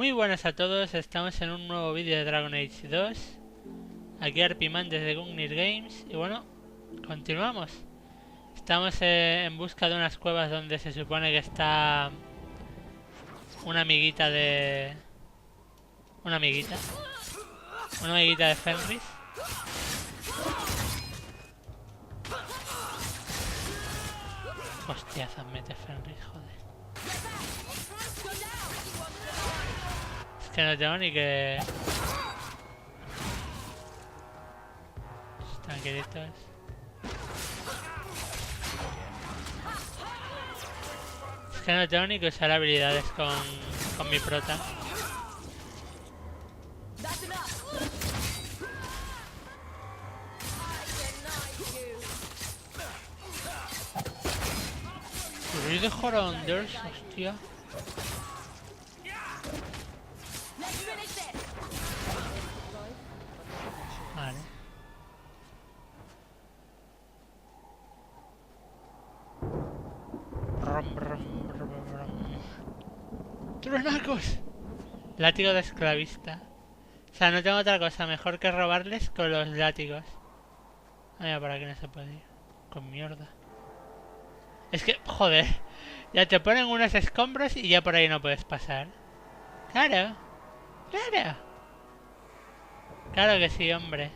Muy buenas a todos, estamos en un nuevo vídeo de Dragon Age 2. Aquí Arpiman desde Gungnir Games. Y bueno, continuamos. Estamos en busca de unas cuevas donde se supone que está una amiguita de... Una amiguita de Fenris. Hostiazas mete Fenris, joder. Es que no tengo ni que... Tranquilitos. Es que no tengo ni que usar habilidades con mi prota. ¿Ruido de Horonders? Hostia. Vale. ¡Tronacos! Látigo de esclavista. O sea, no tengo otra cosa mejor que robarles con los látigos. Ah, mira, por aquí no se puede ir. Con mierda. Es que, joder. Ya te ponen unos escombros y ya por ahí no puedes pasar. Claro. Claro. Claro que sí, hombre.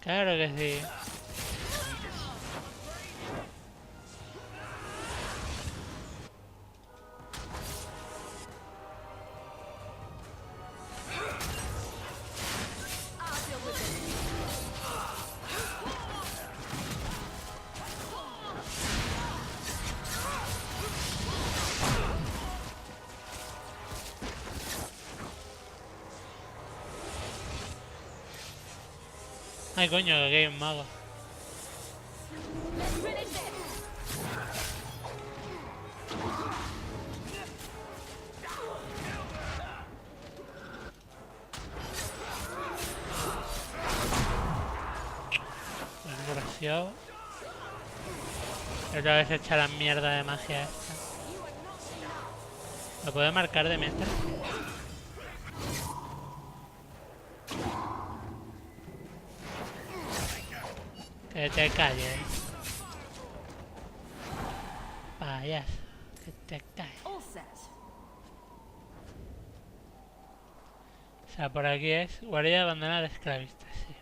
Claro que sí. Ay, coño, que hay un mago. Desgraciado. Y otra vez echa la mierda de magia esta. ¿Lo puedo marcar de mientras? Que te calles. Vayas. Que te calles. O sea, por aquí es guarida abandonada de esclavistas, sí.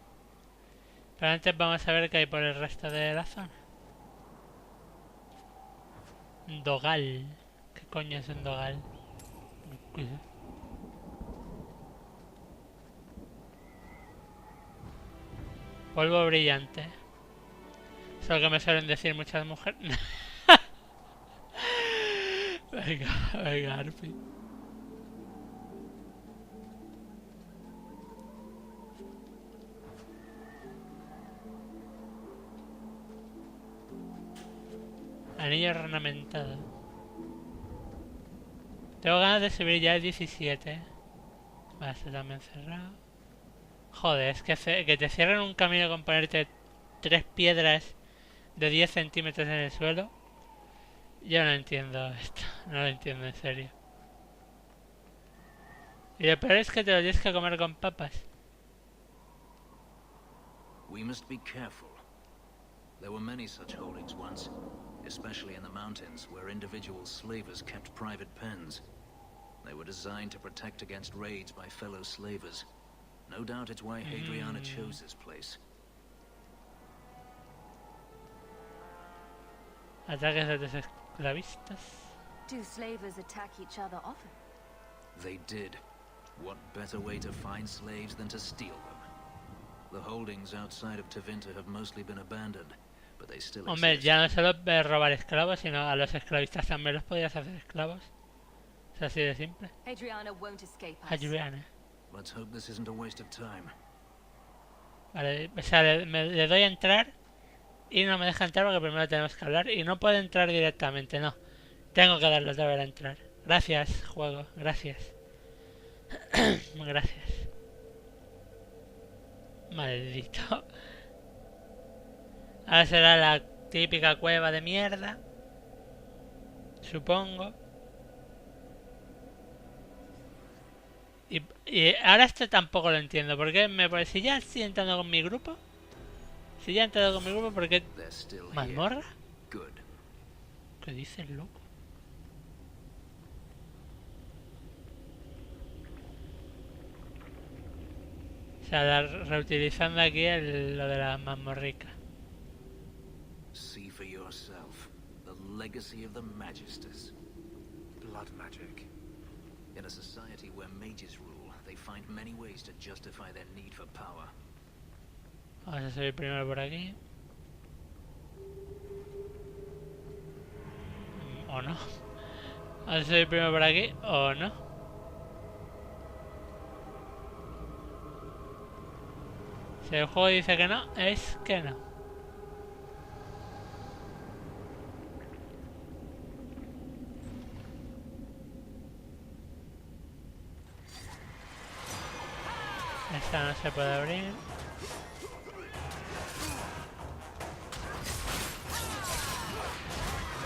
Pero antes vamos a ver qué hay por el resto de la zona. Dogal. ¿Qué coño es un dogal? Polvo brillante. Es lo que me suelen decir muchas mujeres. Venga, Arpi. Anillo ornamentado. Tengo ganas de subir ya el 17. Va a ser también cerrado. Joder, es que te cierren un camino con ponerte 3 piedras de 10 centímetros en el suelo. Yo no entiendo esto. No lo entiendo en serio. Y lo peor es que te lo tienes que comer con papas. We must be careful. There were many such holdings once, especially in the mountains, where individual slavers kept private pens. They were designed to protect against raids by fellow slavers. No doubt it's why Hadriana chose this place. Ataques de los esclavistas. Do slavers attack each other often? They did. What better way to find slaves than to steal them? The holdings outside of Tevinter have mostly been abandoned, but they still exist. Hombre, ya no solo robar esclavos, sino a los esclavistas también los podías hacer esclavos. Es así de simple. Hadriana won't escape us. Hadriana. Let's hope this isn't a waste of time. Vale, o sea, le doy a entrar y no me deja entrar porque primero tenemos que hablar y no puede entrar directamente, no. Tengo que darle otra vez a entrar. Gracias, juego. Gracias. Gracias. Maldito. Ahora será la típica cueva de mierda. Supongo. Y ahora esto tampoco lo entiendo. Porque me parece. Si ya estoy entrando con mi grupo. Si ya he entrado con mi grupo, ¿por qué? ¿Mazmorra? ¿Qué dices, loco? O sea, reutilizando aquí lo de la mazmorrica. See for yourself the legacy of the magisters. Blood magic. In a society where mages rule, they find many ways to justify their need for power. Vamos a subir primero por aquí. O no. Vamos a subir primero por aquí. O no. Si el juego dice que no, es que no. Esta no se puede abrir.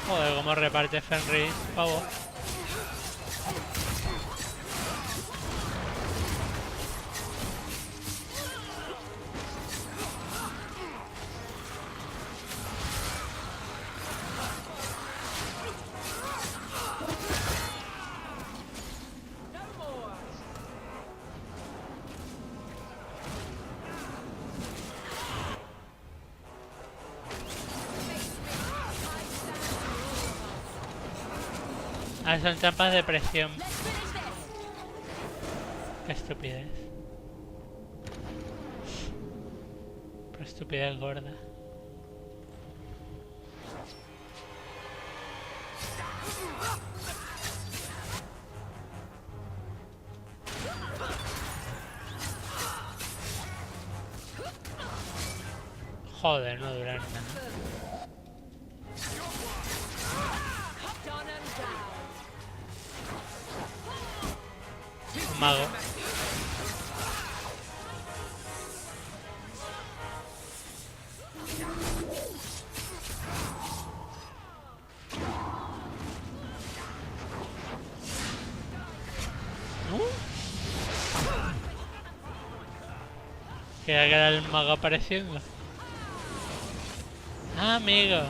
Joder, cómo reparte Fenris, pavo. Ah, son trampas de presión. Qué estupidez. Pero estupidez gorda. Joder, no duran nada. Un mago. Queda que era el mago apareciendo. Ah, amigo.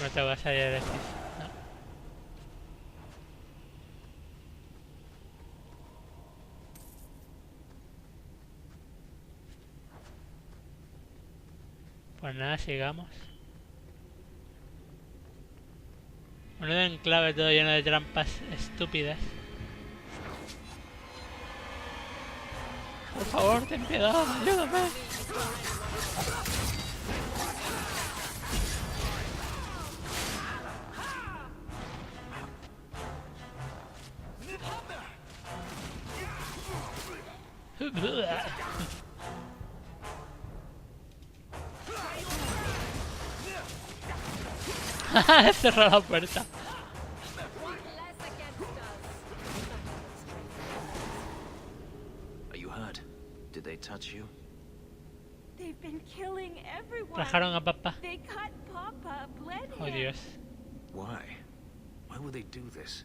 No te vas a ir a decir. No. Pues nada, sigamos. Un enclave todo lleno de trampas estúpidas. Por favor, ten piedad, ayúdame. He cerrado la puerta. Are you hurt? Did they touch you? They've been killing everyone. Rajaron a papá. They cut Papa, bled Oh, him. Dios. Why? Why would they do this?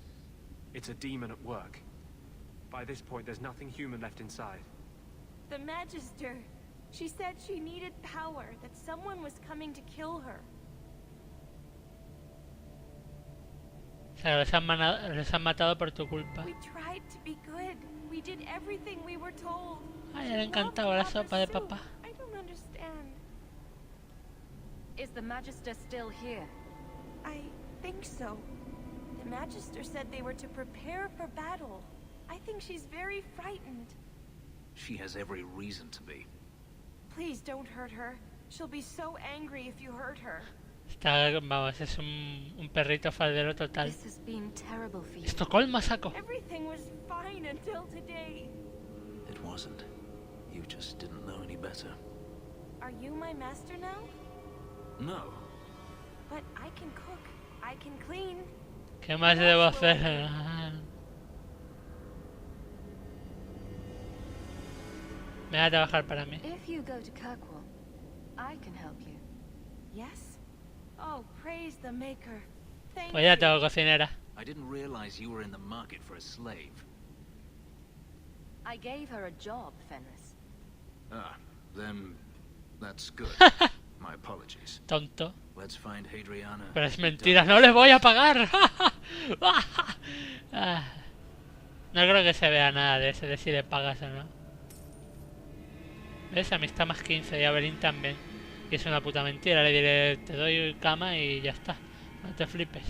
It's a demon at work. By this point, there's nothing human left inside. The Magister. She said she needed power, that someone was coming to kill her. O sea, los han matado por tu culpa. We tried to be good. We did everything we were told. Ay, She le ha encantado loved la Papa sopa de soup. papá. I don't understand. Is the Magister still here? I think so. The Magister said they were to prepare for battle. I think she's very frightened. She has every reason to be. Please don't hurt her. She'll be so angry if you hurt her. Está, vamos, es un perrito faldero total. This has been terrible for you. Estocolmo, saco. Everything was fine until today. It wasn't. You just didn't know any better. Are you my master now? No. But I can cook. I can clean. ¿Qué más debo hacer? Me va a trabajar para mí. If you go to Kirkwall, I can help you. Yes? Oh, praise the maker. Thank Pues ya you. tengo cocinera. I didn't realize you were in the market for a slave. I gave her a job, Fenris. Ah, then that's good. My apologies. Tonto. Let's find Hadriana. Pero es mentira, no les voy a pagar. Ah, no creo que se vea nada de eso, de si le pagas o no. ¿Ves? Amistad más 15 y Avelin también. Y es una puta mentira, le diré, te doy cama y ya está. No te flipes.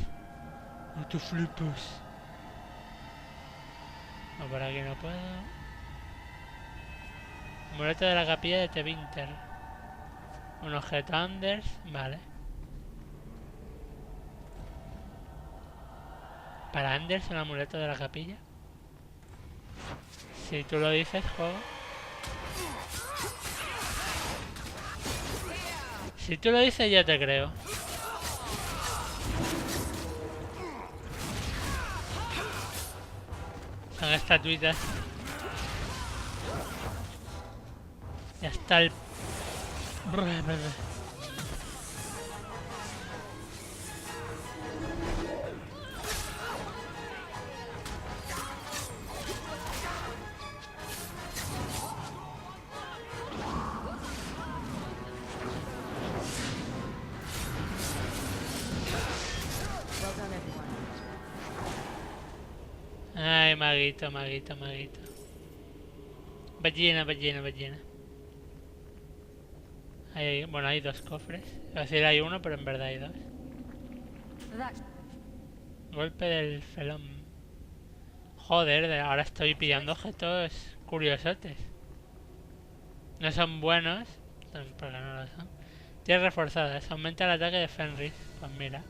No te flipes. No, por aquí no puedo. Amuleto de la capilla de Tevinter. Un objeto Anders, vale. ¿Para Anders un amuleto de la capilla? Si tú lo dices, juego. Si tú lo dices, yo te creo. Son estatuitas. Ya está el... Well done, everyone. Ay, maguito, maguito, maguito. Ballena, ballena, ballena. Bueno, hay dos cofres. Es decir, hay uno, pero en verdad hay dos. That Golpe del felón. Joder, ahora estoy pillando objetos curiosotes. No son buenos, porque no lo son. Tierras reforzadas. Aumenta el ataque de Fenris. Pues mira.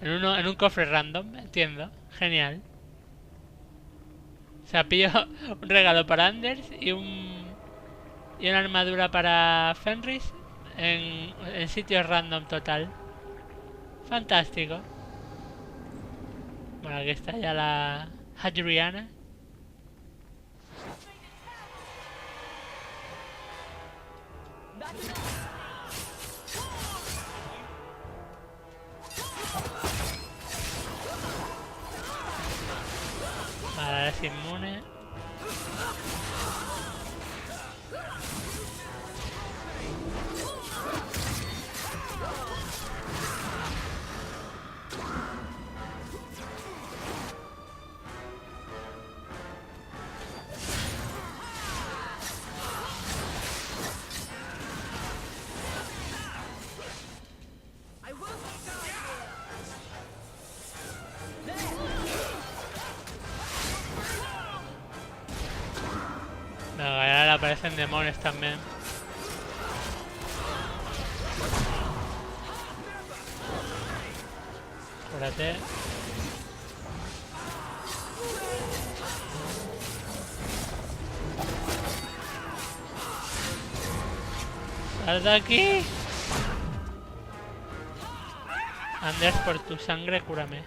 En un cofre random, entiendo. Genial. O sea, pillo un regalo para Anders y una armadura para Fenris en sitios random total. Fantástico. Bueno, aquí está ya la Hadriana. Ahora es inmune. Venga, y ahora aparecen demonios también. Espérate. ¡Sal de aquí! Anders, por tu sangre, cúrame.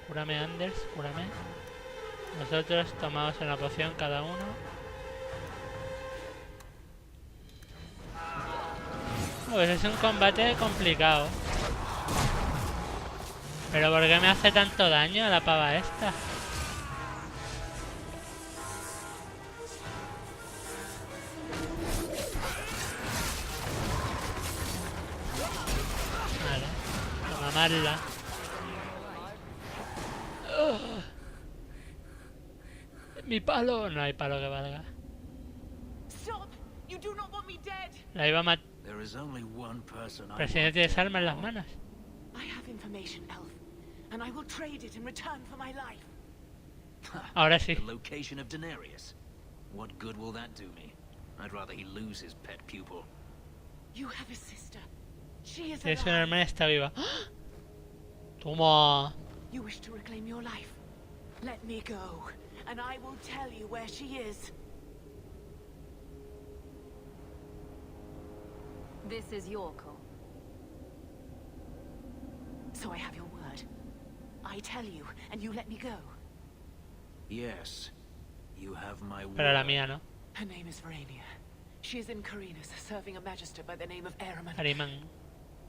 Cúrame, Anders, cúrame. Nosotros tomamos una poción cada uno. Pues es un combate complicado. Pero ¿por qué me hace tanto daño a la pava esta? Vale, a mamarla. Mi palo, no hay palo que valga. Stop! You do not want me dead! La iba a matar. There is only one person I Pero si no want tienes dead arma en las now. manos. I have information, Elf, and I will trade it in return for my life. Ahora sí. The location of Denarius. What good will that do me? I'd rather he lose his pet pupil. You have a sister. She is Tienes una alive. hermana y está viva. Toma. You wish to reclaim your life? Let me go, and I will tell you where she is. This is your call. So I have your word. I tell you, and you let me go. Yes, you have my word. Pero la mía no. Her name is Verania. She is in Carinus, serving a magister by the name of Ahriman. Ariman.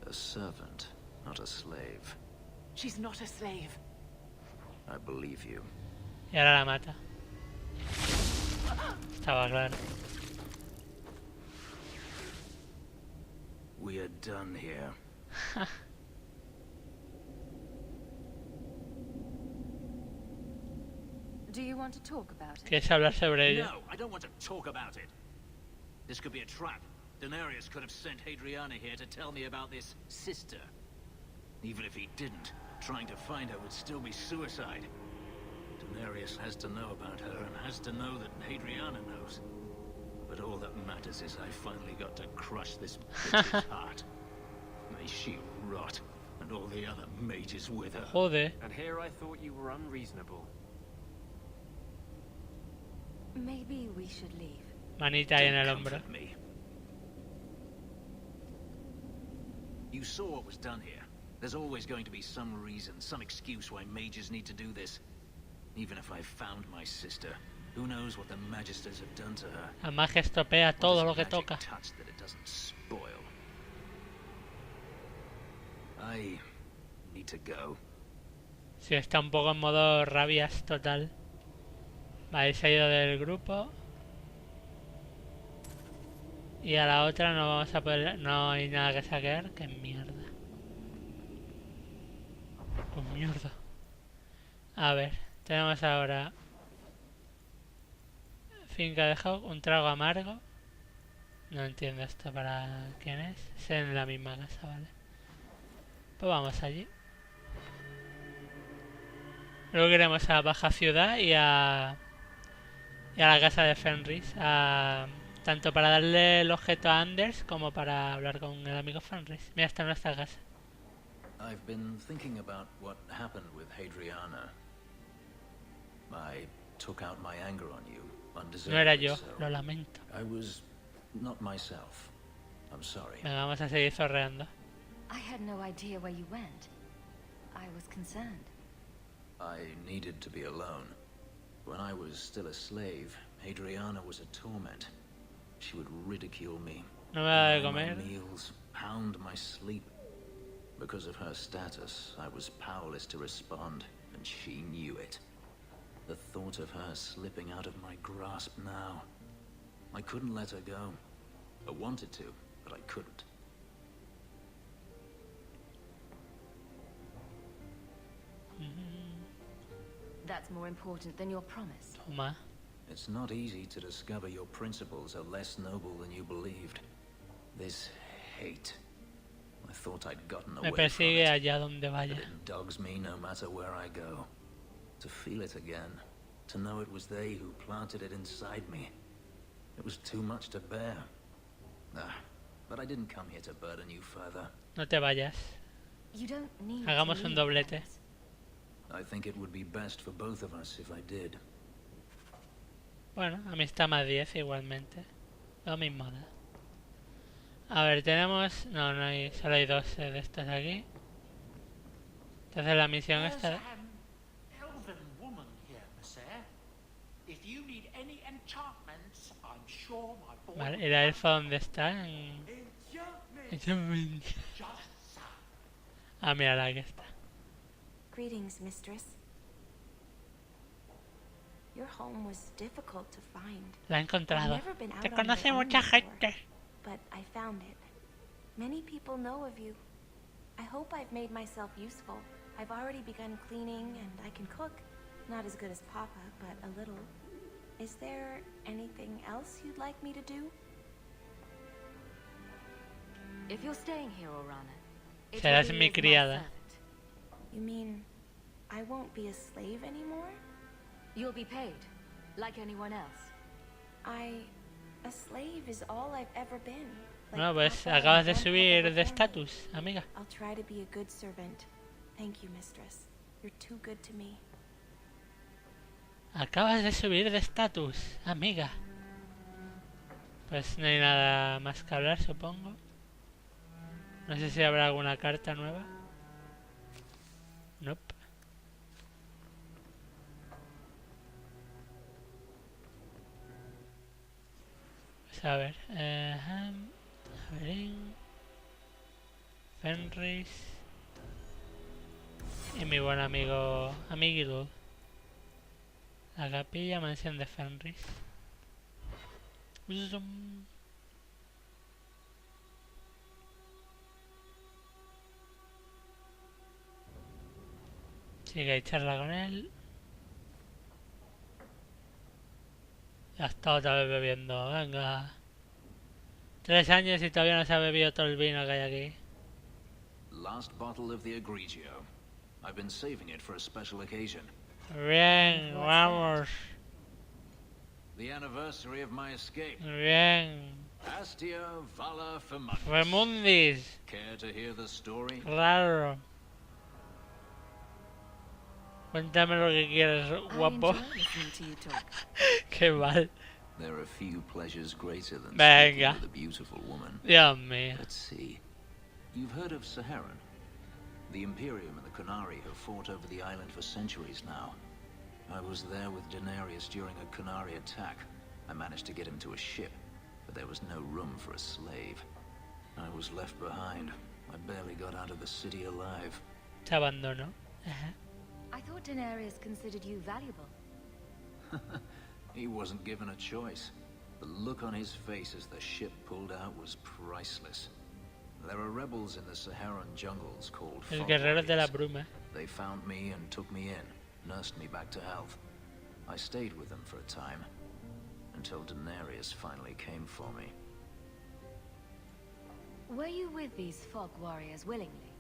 A servant, not a slave. She's not a slave. I believe you. Y ahora la mata. Estaba claro. We are done here. Do you want to talk about it? ¿Quieres hablar sobre ello? No, I don't want to talk about it. This could be a trap. Denarius could have sent Hadriana here to tell me about this sister. Even if he didn't, trying to find her would still be suicide. Denarius has to know about her and has to know that Hadriana knows. But all that matters is I finally got to crush this bitch's heart. May she rot, and all the other mages with her. Joder. And here I thought you were unreasonable. Maybe we should leave. Manita ahí en el Don't hombro. comfort me. You saw what was done here. There's always going to be some reason, some excuse why mages need to do this. Even if I found my sister, who knows what the magisters have done to her? La magia estropea todo What lo is que magic toca. touch that it doesn't spoil? I need to go. Sí, está un poco en modo rabias total. Vale, se ha ido del grupo. Y a la otra no vamos a poder... No hay nada que saquear. ¡Qué mierda! ¡Qué mierda! A ver, tenemos ahora... Finca de Hawk, un trago amargo. No entiendo esto para quién es. Es en la misma casa, vale. Pues vamos allí. Luego iremos a Baja Ciudad y a la casa de Fenris. Tanto para darle el objeto a Anders como para hablar con el amigo Fenris. Mira, está en nuestra casa. I've been thinking about what happened with Hadriana. I took out my anger on you, No era undeservedly yo, so. lo lamento. I was not myself. I'm sorry. Venga, vamos a seguir zorreando. I had no idea where you went. I was concerned. I needed to be alone. When I was still a slave, Hadriana was a torment. She would ridicule me, No me da de deny my comer. meals, pound my sleep. Because of her status, I was powerless to respond, and she knew it. The thought of her slipping out of my grasp now. I couldn't let her go. I wanted to, but I couldn't. That's more important than your promise. Toma. It's not easy to discover your principles are less noble than you believed. This hate. I thought I'd gotten Me away from persigue it, allá donde but vaya. it dogs me no matter where I go. To feel it again, to know it was they who planted it inside me. It was too much to bear. But I didn't come here to burden you further. No te vayas. You don't need Hagamos to un leave, doblete. Fenris. I think it would be best for both of us if I did. Bueno, amistad más 10 igualmente. Lo mismo da. A ver, tenemos... No, no hay... Solo hay dos de estos aquí. Entonces la misión There's esta... an elven woman here, sir. If you need any enchantments, I'm sure my boy Vale, will ¿y la elfa dónde está? enchantment just so. Ah, mira, la que está. Greetings, mistress. Your home was difficult to find. La he I've encontrado. never been out Te on conoce my own mucha before, gente. but I found it. Many people know of you. I hope I've made myself useful. I've already begun cleaning and I can cook. Not as good as Papa, but a little. Is there anything else you'd like me to do? If you're staying here, Orana, it Serás will be mi as my criada. servant. You mean I won't be a slave anymore? You'll be paid, like anyone else. A slave is all I've ever been. Bueno, pues acabas de subir de estatus, amiga. I'll try to be a good servant. Thank you, mistress. You're too good to me. Acabas de subir de estatus, amiga. Pues no hay nada más que hablar, supongo. No sé si habrá alguna carta nueva. Nope. Pues a ver. A ver. Fenris. Y mi buen amigo. Amiguito. La capilla mansión de Fenris. Zoom. Sí que hay charla con él. Ya está otra vez bebiendo, venga. 3 años y todavía no se ha bebido todo el vino que hay aquí. Last bottle of the Egregio. I've been saving it for a special occasion. Bien, vamos. The anniversary of my escape. Bien. Astia Vala Femundis. Remundis. Care to hear the story? Raro. Cuéntame lo que quieres, guapo. Qué mal. There are few pleasures greater than Venga. speaking with a beautiful woman. Dios mío. Let's see. You've heard of Saharan? The Imperium and the Qunari have fought over the island for centuries now. I was there with Denarius during a Qunari attack. I managed to get him to a ship, but there was no room for a slave. I was left behind. I barely got out of the city alive. Se abandonó. Ajá. I thought Denarius considered you valuable. He wasn't given a choice. The look on his face as the ship pulled out was priceless. There are rebels in the Saharan jungles called El fog guerrero de la warriors. bruma. They found me and took me in, nursed me back to health. I stayed with them for a time, until Denarius finally came for me. Were you with these fog warriors willingly?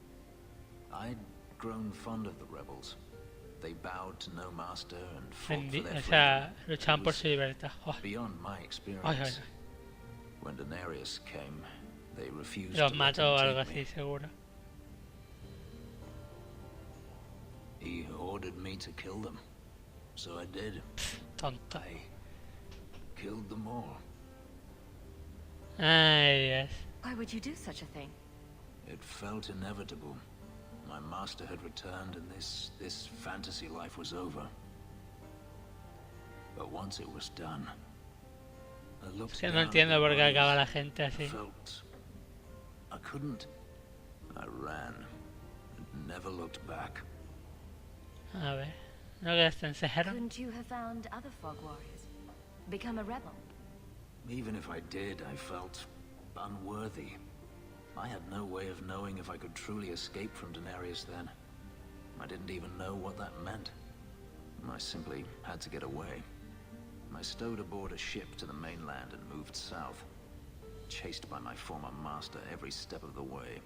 I'd grown fond of the rebels. They bowed to no master and fought for their O freedom. sea, It luchaban por was su libertad. Oh, beyond my experience. ay, ay, ay. When Denarius came, they refused Los to let mató o him algo take me. así, seguro. He ordered me to kill them, so I did. Tonto. I killed them all. Ay, Dios. Why would you do such a thing? It felt inevitable. My master had returned and this fantasy life was over. But once it was done, I looked Es que no down at entiendo their por qué acaba la bodies, gente así. felt I couldn't. I ran and never looked back. A ver. ¿No quedaste en Sahara? Couldn't you have found other fog warriors? Become a rebel? Even if I did, I felt unworthy. I had no way of knowing if I could truly escape from Denarius then. I didn't even know what that meant. I simply had to get away. I stowed aboard a ship to the mainland and moved south, chased by my former master every step of the way.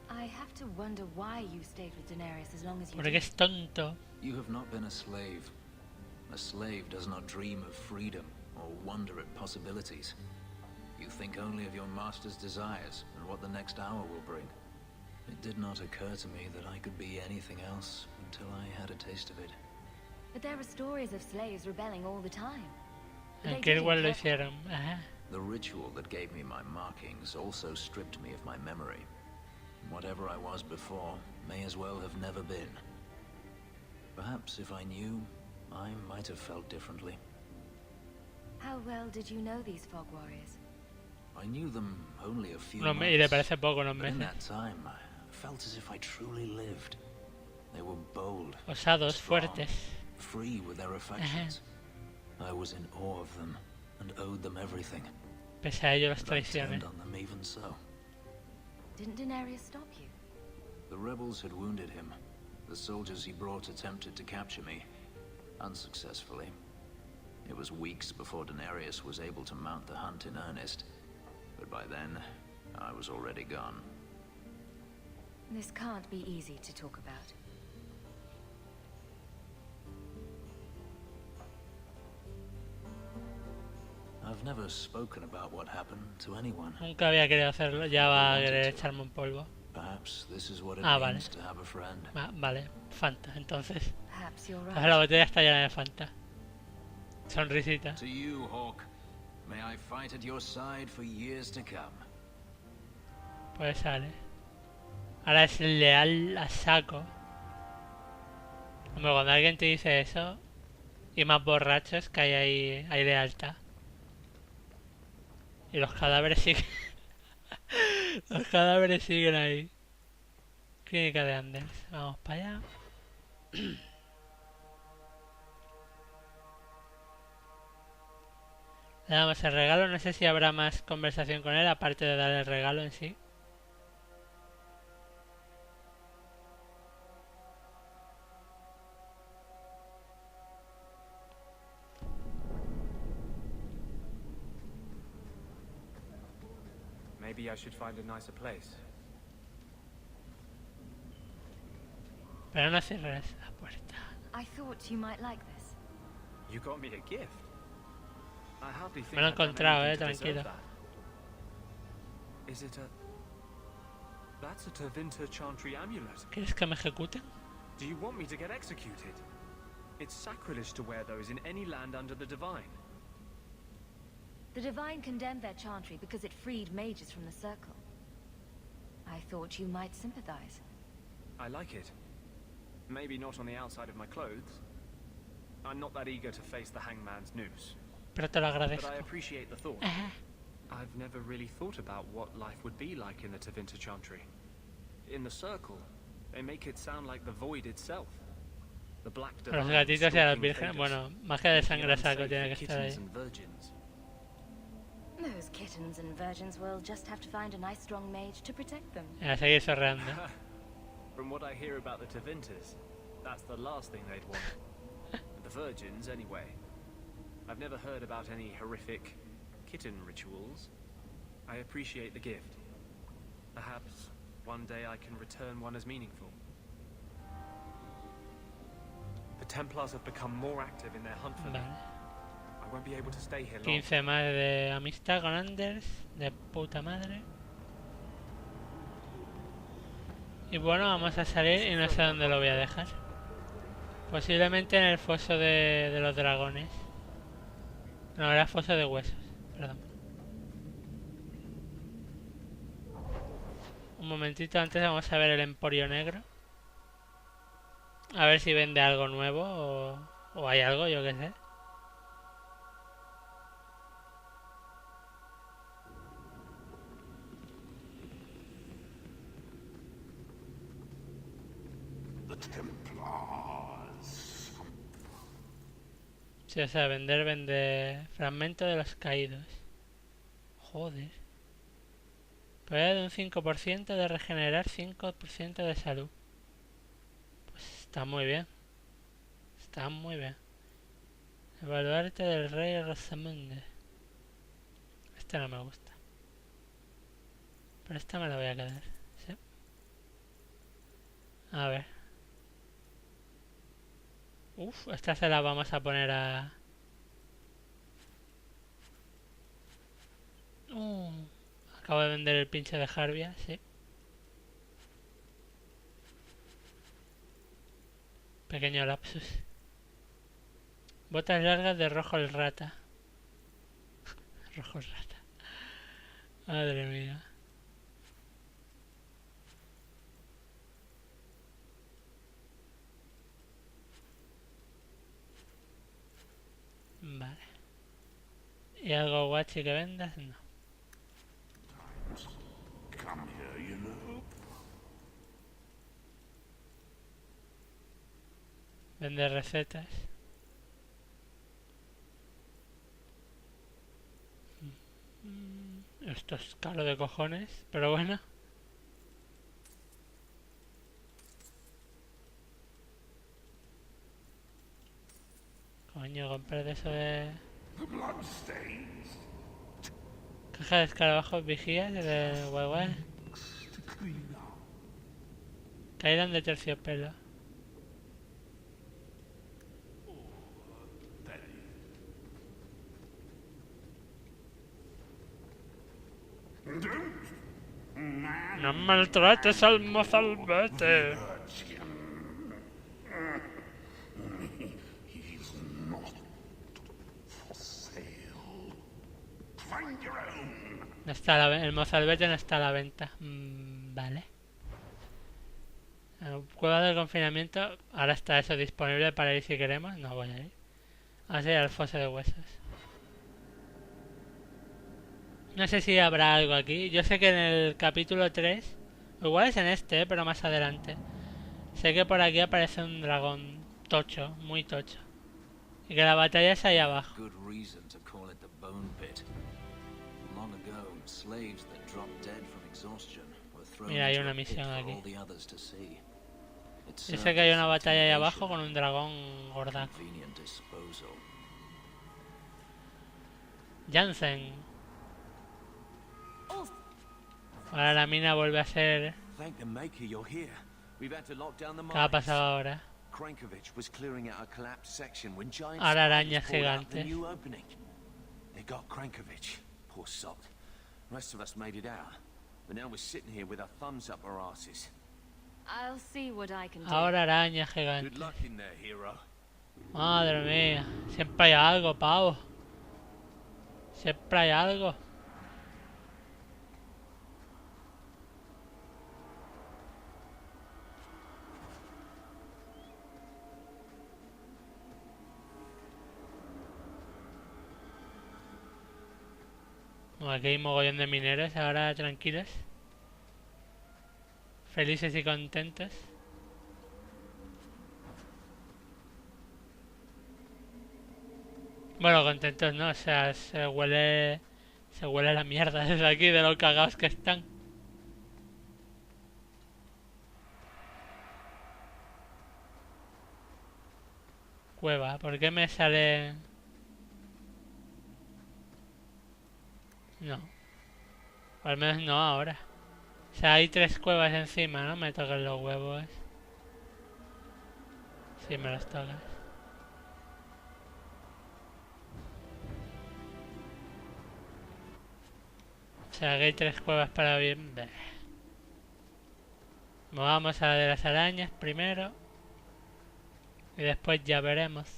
I have to wonder why you stayed with Denarius as long as you Porque did. es tonto. You have not been a slave. A slave does not dream of freedom or wonder at possibilities. You think only of your master's desires and what the next hour will bring. It did not occur to me that I could be anything else until I had a taste of it. But there are stories of slaves rebelling all the time. En They Kirwell lo didn't care. hicieron. Ajá. The ritual that gave me my markings also stripped me of my memory. Whatever I was before may as well have never been. Perhaps if I knew, I might have felt differently. How well did you know these fog warriors? I knew them only a few Y le months, parece poco unos but in meses. that time, I felt as if I truly lived. They were bold, Osados, strong, fuertes. free with their affections. I was in awe of them and owed them everything. Pese a ello las But I traiciones. turned on them even so. Didn't Denarius stop you? The rebels had wounded him. The soldiers he brought attempted to capture me, unsuccessfully. It was weeks before Denarius was able to mount the hunt in earnest, but by then, I was already gone. This can't be easy to talk about. I've never spoken about what happened to anyone. Nunca había querido hacerlo, ya va a querer echarme un polvo. Perhaps this is what it Ah, vale. means to have a friend. Vale, Fanta, entonces. Perhaps you're Entonces la right. botella está llena de Fanta. Sonrisita. To you, Hawk. May I fight at your side for years to come. Pues sale. Ahora es leal a saco. Hombre, cuando alguien te dice eso, y más borrachos, que hay lealtad. Y los cadáveres siguen. Los cadáveres siguen ahí. Clínica de Anders. Vamos para allá. Le damos el regalo. No sé si habrá más conversación con él, aparte de dar el regalo en sí. Maybe I should find a nicer place. Pero no cierres la puerta. I thought you might like this. You got me a gift. I hardly think Me lo he I've done encontrado, anything to deserve tranquilo. that. Is it a... That's a Tevinter Chantry amulet. ¿Quieres que me ejecuten? Do you want me to get executed? It's sacrilege to wear those in any land under the Divine. The Divine condemned their chantry because it freed mages from the Circle. I thought you might sympathize. I like it. Maybe not on the outside of my clothes. I'm not that eager to face the hangman's noose. Pero te lo But agradezco. I appreciate the thought. Ajá. I've never really thought about what life would be like in the Tevinter Chantry. In the Circle, they make it sound like the void itself. The black A los Divine gatitos y a las stalking vírgenes. faders. Bueno, magia de Making it sangre a unsafe saco tiene for que estar ahí. kittens and virgins. Those kittens and virgins will just have to find a nice strong mage to protect them. A seguir zorreando. From what I hear about the Tevinters, that's the last thing they'd want. The virgins, anyway. I've never heard about any horrific kitten rituals. I appreciate the gift. Perhaps one day I can return one as meaningful. The Templars have become more active in their hunt for me. Vale. I won't be able to stay here long. 15 más de amistad con Anders. De puta madre. Y bueno, vamos a salir y no sé dónde lo voy a dejar. Posiblemente en el foso de los dragones. No, era foso de huesos. Perdón. Un momentito, antes vamos a ver el emporio negro. A ver si vende algo nuevo o hay algo, yo qué sé. The Templars. Sí, o sea, vende fragmento de los caídos. Joder. Probabilidad de un 5% de regenerar 5% de salud. Pues está muy bien. Está muy bien. Evaluarte del rey Rosamunde. Este no me gusta. Pero esta me la voy a quedar. ¿Sí? A ver. Uf, esta se la vamos a poner a... Acabo de vender el pinche de Jarvia, sí. Pequeño lapsus. Botas largas de rojo el rata. Rojo el rata. Madre mía. Vale. ¿Y algo guachi que vendas? No. Come here, you know. Vende recetas. Esto es caro de cojones, pero bueno. Coño, compré de eso de... The bloodstains. Caja de escarabajos vigías de guay. To clean up. Caídan de terciopelo. That is. maltrates al mozalbete. He's not for sale. Find your own. No está el mozalbete no está a la venta. Vale. Cueva del confinamiento. Ahora está eso disponible para ir si queremos. No voy a ir. Vamos a ir al foso de huesos. No sé si habrá algo aquí. Yo sé que en el capítulo 3, igual es en este, pero más adelante, sé que por aquí aparece un dragón tocho, muy tocho. Y que la batalla es ahí abajo. Mira, hay una misión aquí. Yo sé que hay una batalla ahí abajo con un dragón gordaco. Jansen. Ahora la mina vuelve a ser... ¿Qué ha pasado ahora? Ahora arañas gigantes. Ahora arañas gigantes. Madre mía. Siempre hay algo, pavo. Siempre hay algo. Bueno, aquí hay mogollón de mineros ahora tranquilos. Felices y contentos. Bueno, contentos no, o sea, se huele la mierda desde aquí de lo cagados que están. Cueva, ¿por qué me sale...? No. O al menos no ahora. O sea, hay 3 cuevas encima, ¿no? Me tocan los huevos. Sí, me los tocan. O sea, que hay 3 cuevas para bien. Vamos a la de las arañas primero. Y después ya veremos.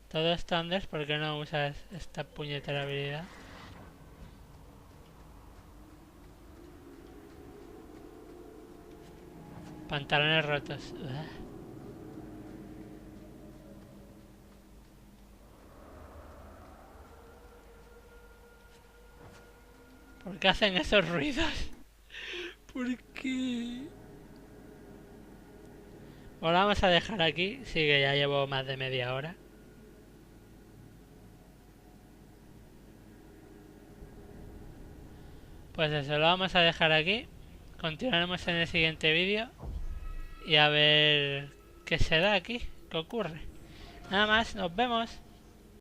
Todo esto, Anders, ¿por qué no usas esta puñetera habilidad? Pantalones rotos. ¿Por qué hacen esos ruidos? ¿Por qué? Bueno, lo vamos a dejar aquí. Sí, que ya llevo más de media hora. Pues eso, lo vamos a dejar aquí. Continuaremos en el siguiente vídeo. Y a ver qué se da aquí, qué ocurre. Nada más, nos vemos.